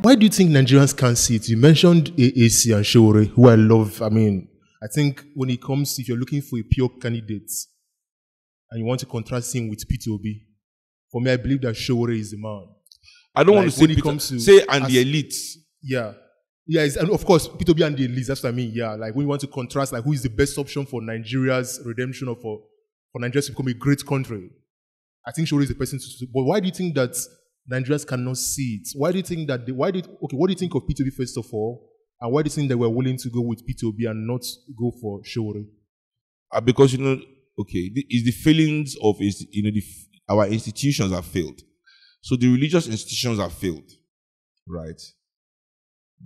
Why do you think Nigerians can't see it? You mentioned AAC and Sowore, who I love. I mean, I think when it comes, if you're looking for a pure candidate and you want to contrast him with Peter Obi, for me, I believe that Sowore is the man. I don't want to say when it Peter, comes to say and the elites. Yeah. Yeah, and of course, Peter Obi and the elites, that's what I mean. Yeah, like when you want to contrast, like who is the best option for Nigeria's redemption or for Nigeria to become a great country, I think Sowore is the person to. But why do you think that Nigerians cannot see it? Why do you think that? What do you think of Peter Obi first of all, and why do you think they were willing to go with Peter Obi and not go for Sowore? Because it's the feelings of our institutions have failed. So the religious institutions have failed, right?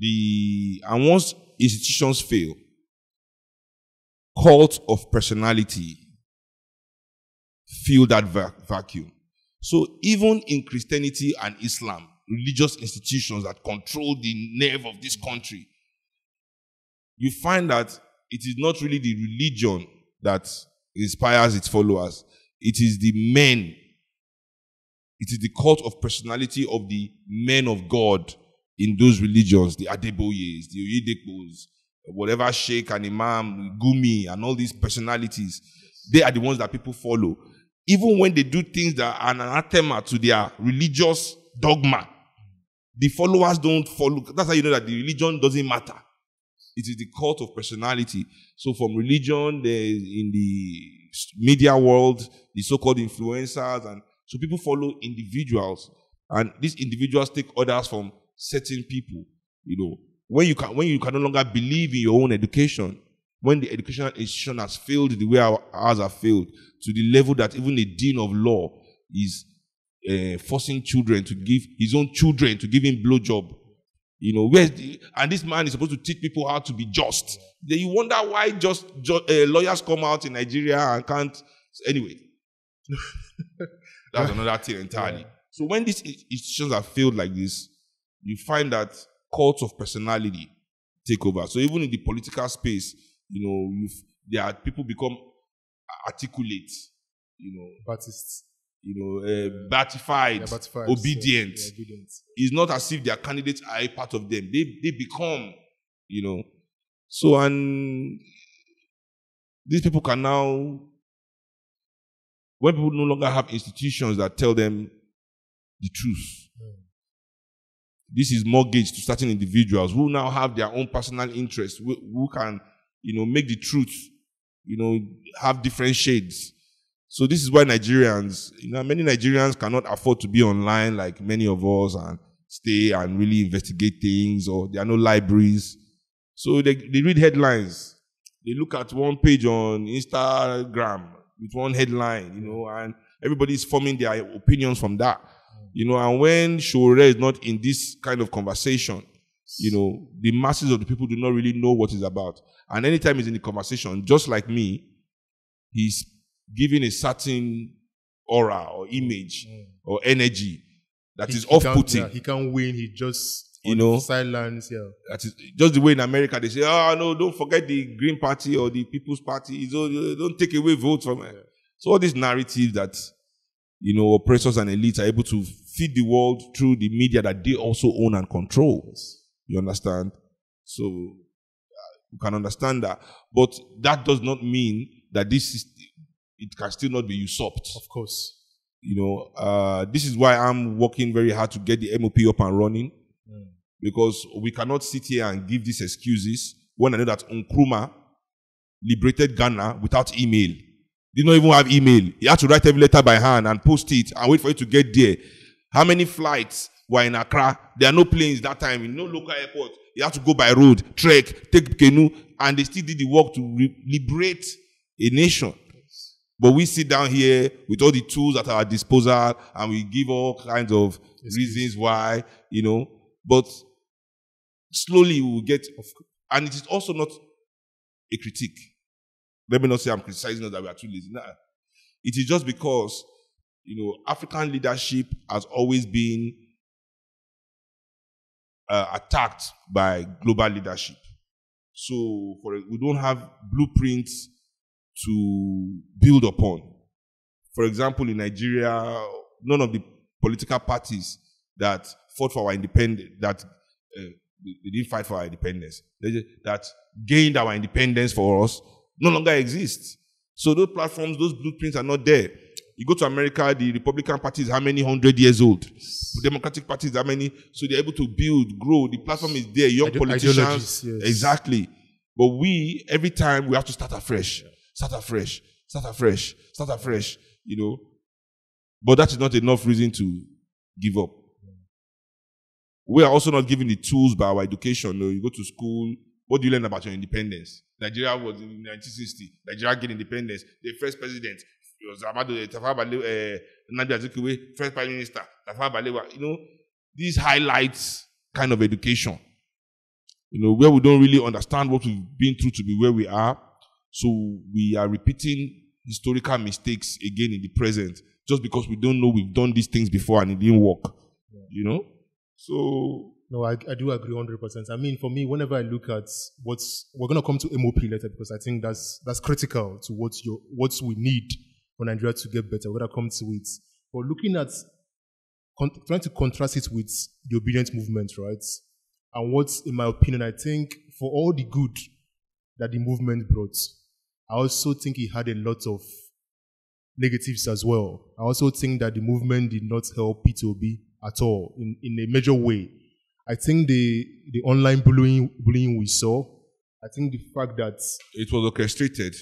And once institutions fail, cult of personality fill that vacuum. So even in Christianity and Islam, religious institutions that control the nerve of this country, you find that it is not really the religion that inspires its followers. It is the men. It is the cult of personality of the men of God in those religions, the Adeboyes, the Oyedepos, whatever Sheikh and Imam, Gumi, and all these personalities. They are the ones that people follow. Even when they do things that are anathema to their religious dogma, the followers don't follow. That's how you know that the religion doesn't matter. It is the cult of personality. So from religion, in the media world, the so-called influencers, and so people follow individuals, and these individuals take orders from certain people. When you can no longer believe in your own education, when the educational institution has failed the way ours have failed, to the level that even a dean of law is forcing children to give his own children to give him blowjob. And this man is supposed to teach people how to be just. Then you wonder why lawyers come out in Nigeria and can't. Anyway, that's another thing entirely. Yeah. So when these institutions have failed like this, you find that cults of personality take over. So even in the political space, there are people become articulate, Baptists. Batified, obedient. So, obedient. It's not as if their candidates are a part of them. They become, So, and these people can now, when people no longer have institutions that tell them the truth, this is mortgage to certain individuals who now have their own personal interests, who can, make the truth, have different shades. So this is why Nigerians, many Nigerians cannot afford to be online like many of us and stay and really investigate things, or there are no libraries. So they read headlines. They look at one page on Instagram with one headline, and everybody is forming their opinions from that. And when Sowore is not in this kind of conversation, the masses of the people do not really know what it's about. And anytime he's in the conversation, just like me, he's giving a certain aura or image or energy that is off-putting. He can't win. He just silence. Yeah, that is just the way in America they say, "Oh no, don't forget the Green Party or the People's Party. Don't take away votes from it." So all these narratives that oppressors and elites are able to feed the world through the media that they also own and control. You understand? So you can understand that, but that does not mean that it can still not be usurped. Of course. This is why I'm working very hard to get the MOP up and running, because we cannot sit here and give these excuses when I know that Nkrumah liberated Ghana without email. Did not even have email. He had to write every letter by hand and post it and wait for it to get there. How many flights were in Accra? There are no planes that time, in no local airport. He had to go by road, trek, take canoe, and they still did the work to liberate a nation. But we sit down here with all the tools at our disposal and we give all kinds of reasons why, but slowly we will get, and it is also not a critique. Let me not say I'm criticizing us that we are too lazy. Nah. It is just because, African leadership has always been attacked by global leadership. So we don't have blueprints to build upon. For example, in Nigeria, none of the political parties that fought for our independence, that they didn't fight for our independence. That gained our independence for us no longer exists. So those platforms, those blueprints are not there. You go to America, the Republican Party is how many 100 years old? The Democratic Party is how many? So they're able to build, grow. The platform is there. Young politicians. Yes. Exactly. But we, every time, we have to start afresh. Start afresh. Start afresh. Start afresh. You know. But that is not enough reason to give up. We are also not given the tools by our education. You go to school, what do you learn about your independence? Nigeria was in 1960. Nigeria gained independence. The first president was Nnamdi Azikiwe, first prime minister, Tafawa Balewa. You know, these highlights kind of education. You know, where we don't really understand what we've been through to be where we are. So we are repeating historical mistakes again in the present, just because we don't know we've done these things before and it didn't work. Yeah. You know? So no, I do agree 100%. I mean, for me, whenever I look at we're going to come to MOP later, because I think that's critical to what we need for Nigeria to get better. We're going to come to it. But looking at, trying to contrast it with the obedient movement, right? And what, in my opinion, I think for all the good that the movement brought, I also think it had a lot of negatives as well. I also think that the movement did not help Peter Obi at all in a major way. I think the online bullying we saw, I think the fact that it was orchestrated,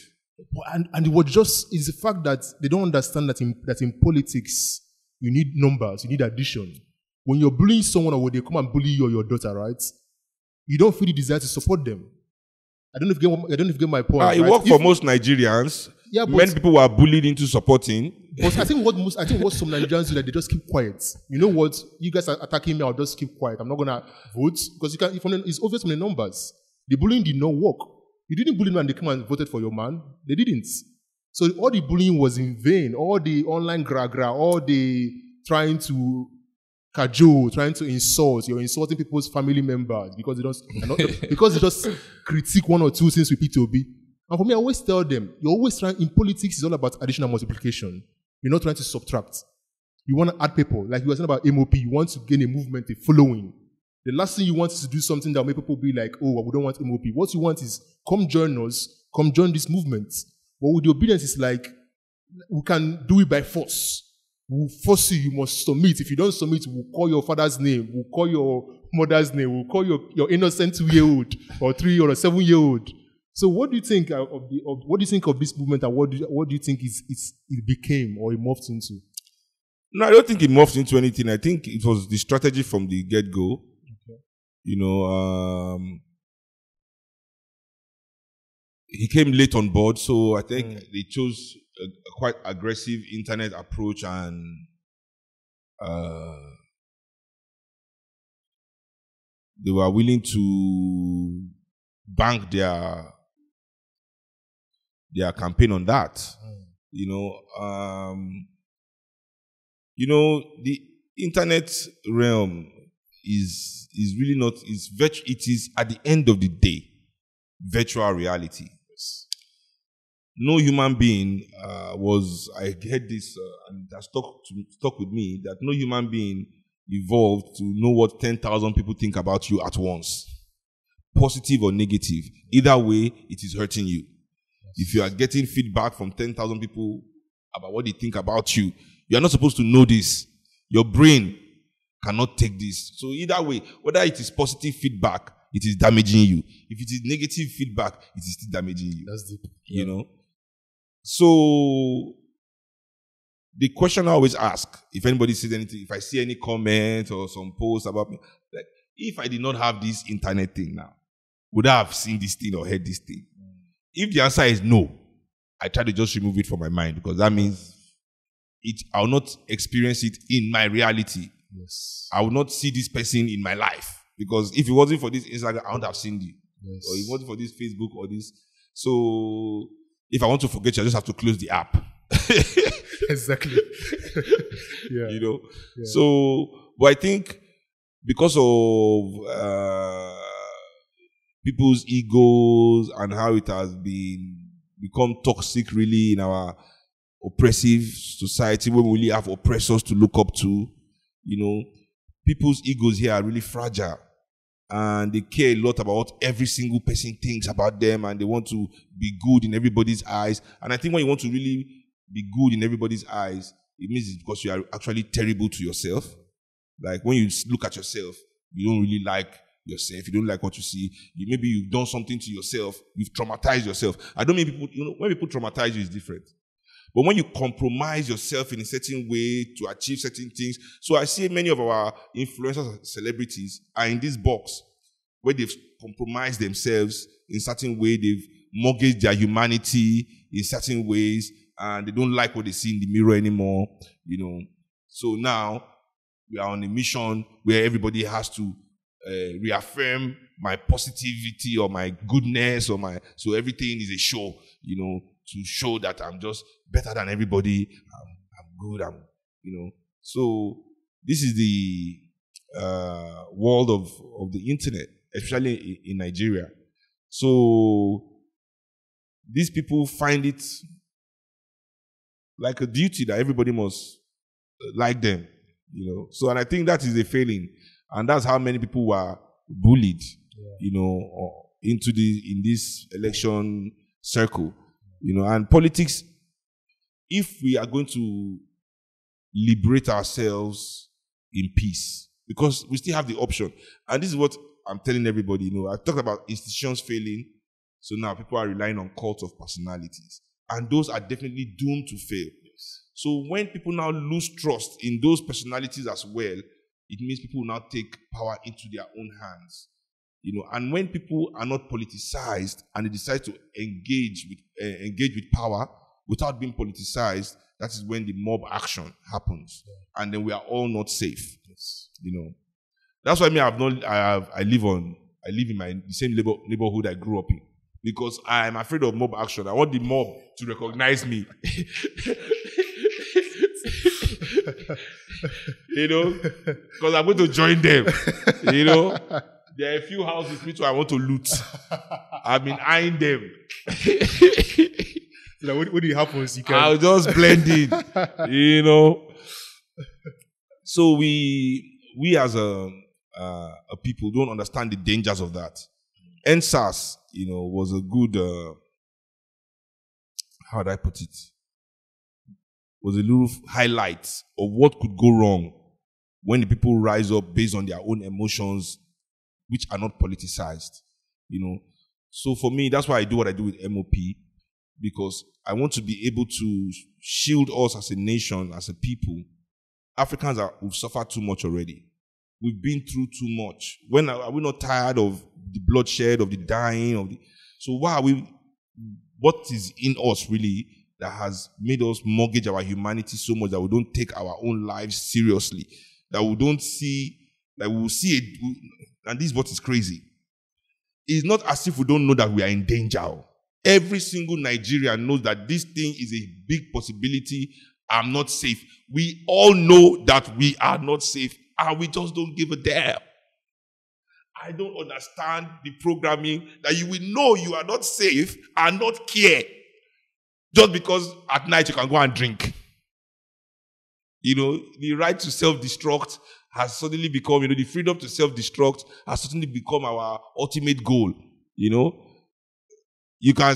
and it was just is the fact that they don't understand that in politics you need numbers, you need addition. When you're bullying someone or when they come and bully you or your daughter, right? You don't feel the desire to support them. I don't know if you get my point. It worked for most Nigerians. Yeah, when people were bullied into supporting. But I think what some Nigerians do, that they just keep quiet. You know what? You guys are attacking me. I'll just keep quiet. I'm not gonna vote because it's obvious from the numbers. The bullying did not work. You didn't bully me and they came and voted for your man. They didn't. So all the bullying was in vain. All the online gra, all the trying to cajole, trying to insult. You're insulting people's family members because they just critique one or two things with Peter Obi. And for me, I always tell them, you're always trying, in politics, it's all about addition and multiplication. You're not trying to subtract. You want to add people. Like you were saying about MOP, you want to gain a movement, a following. The last thing you want is to do something that will make people be like, oh, we don't want MOP. What you want is, come join us, come join this movement. But with the obedience, it's like, we can do it by force. We'll force you, you must submit. If you don't submit, we'll call your father's name, we'll call your mother's name, we'll call your innocent 2-year-old or 3 or 7-year-old. So what do you think of this movement, and what do you think it became or it morphed into? No, I don't think it morphed into anything. I think it was the strategy from the get-go. Okay. You know, he came late on board, so I think they chose a quite aggressive internet approach, and they were willing to bank their campaign on that. You know, the internet realm is really not, it is at the end of the day virtual reality. No human being I heard this and that stuck with me, that no human being evolved to know what 10,000 people think about you at once, positive or negative. Either way, it is hurting you. If you are getting feedback from 10,000 people about what they think about you, you are not supposed to know this. Your brain cannot take this. So either way, whether it is positive feedback, it is damaging you. If it is negative feedback, it is still damaging you. That's deep. You know? So the question I always ask, if anybody says anything, if I see any comment or some post about me, like, if I did not have this internet thing now, would I have seen this thing or heard this thing? If the answer is no, I try to just remove it from my mind, because that means I will not experience it in my reality. Yes. I will not see this person in my life, because if it wasn't for this Instagram, I wouldn't have seen you. Yes. Or if it wasn't for this Facebook or this. So if I want to forget you, I just have to close the app. Exactly. Yeah. You know? Yeah. So, but I think because of people's egos and how it has become toxic really in our oppressive society, where we really have oppressors to look up to, you know, people's egos here are really fragile. and they care a lot about what every single person thinks about them, and they want to be good in everybody's eyes. And I think when you want to really be good in everybody's eyes, it means it's because you are actually terrible to yourself. Like when you look at yourself, you don't really like yourself. You don't like what you see. Maybe you've done something to yourself. You've traumatized yourself. I don't mean people, when people traumatize you, it's different. But when you compromise yourself in a certain way to achieve certain things. So I see many of our influencers and celebrities are in this box where they've compromised themselves in certain way. They've mortgaged their humanity in certain ways, and they don't like what they see in the mirror anymore. So now we are on a mission where everybody has to reaffirm my positivity or my goodness so everything is a show, to show that I'm just better than everybody. I'm good. So this is the world of the internet, especially in Nigeria. So these people find it like a duty that everybody must like them, So, and I think that is a failing, and that's how many people were bullied, in this election circle, And politics, if we are going to liberate ourselves in peace, because we still have the option, and this is what I'm telling everybody. I talked about institutions failing, so now people are relying on cults of personalities, and those are definitely doomed to fail. So when people now lose trust in those personalities as well, it means people will now take power into their own hands. And when people are not politicized and they decide to engage with power without being politicized, that is when the mob action happens, and then we are all not safe. That's why I live in the same neighborhood I grew up in, because I am afraid of mob action. I want the mob to recognize me. Because I'm going to join them. There are a few houses which I want to loot. I've been eyeing them. So what happens? I'll just blend in. So we as a people don't understand the dangers of that. NSAS, was a good, how do I put it? Was a little highlight of what could go wrong when the people rise up based on their own emotions, which are not politicized, So for me, that's why I do what I do with MOP, because I want to be able to shield us as a nation, as a people. Africans we've suffered too much already. We've been through too much. Are we not tired of the bloodshed, of the dying, so what is in us really that has made us mortgage our humanity so much that we don't take our own lives seriously, that we don't see, that we will see it, and this is what is crazy. It's not as if we don't know that we are in danger. Every single Nigerian knows that this thing is a big possibility. I'm not safe. We all know that we are not safe, and we just don't give a damn. I don't understand the programming that you will know you are not safe and not care. Just because at night you can go and drink. The right to self-destruct has suddenly become, the freedom to self-destruct has suddenly become our ultimate goal. You can